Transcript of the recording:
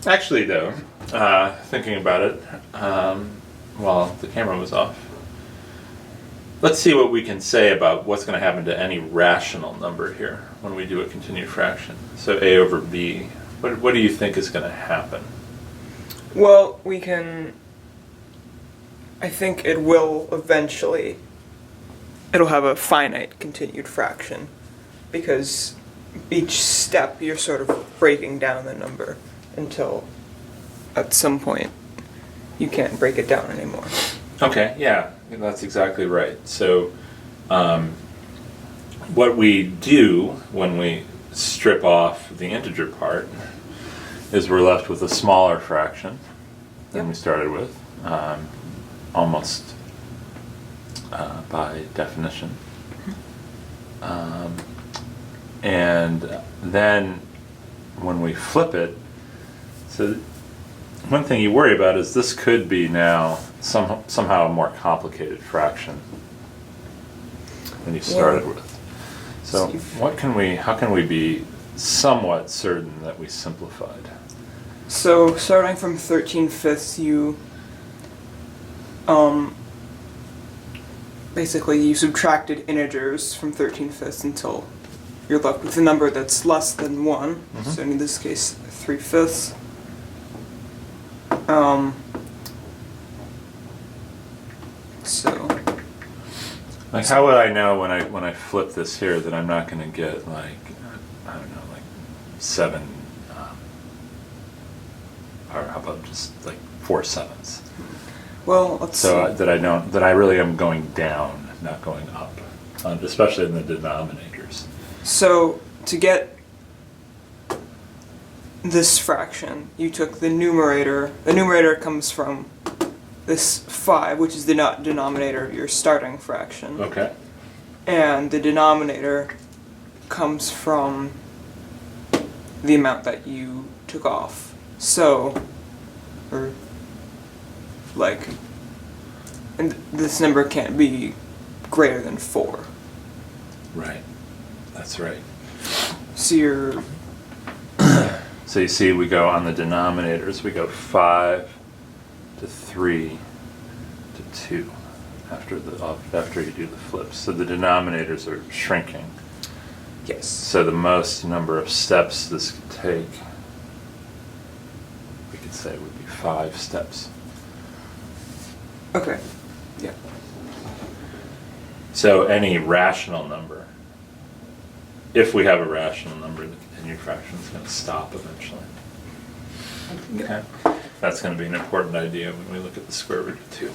Actually, though, thinking about it while the camera was off, let's see what we can say about what's going to happen to any rational number here when we do a continued fraction. So a over b, what do you think is going to happen? Well, I think it will eventually, it'll have a finite continued fraction, because each step you're sort of breaking down the number until at some point you can't break it down anymore. Okay, yeah, that's exactly right. So what we do when we strip off the integer part is we're left with a smaller fraction than we started with, almost by definition. And then when we flip it, so one thing you worry about is this could be now somehow a more complicated fraction than you started with. So how can we be somewhat certain that we simplified? So starting from 13/5, you basically you subtracted integers from 13/5 until you're left with a number that's less than 1. Mm-hmm. So in this case, 3/5. So like, how would I know when I flip this here that I'm not going to get like, I don't know, like 7, or how about just like 4 7s? Well, let's see. That I really am going down, not going up, especially in the denominators. So to get this fraction, you took the numerator. The numerator comes from this 5, which is the denominator of your starting fraction. Okay. And the denominator comes from the amount that you took off. So, and this number can't be greater than 4. Right. That's right. So So you see, we go on the denominators, we go 5 to 3 to 2 after you do the flips. So the denominators are shrinking. Yes. So the most number of steps this could take, we could say, would be 5 steps. Okay. Yeah. So any rational number, if we have a rational number, the continued fraction is going to stop eventually. Okay. That's going to be an important idea when we look at the square root of 2.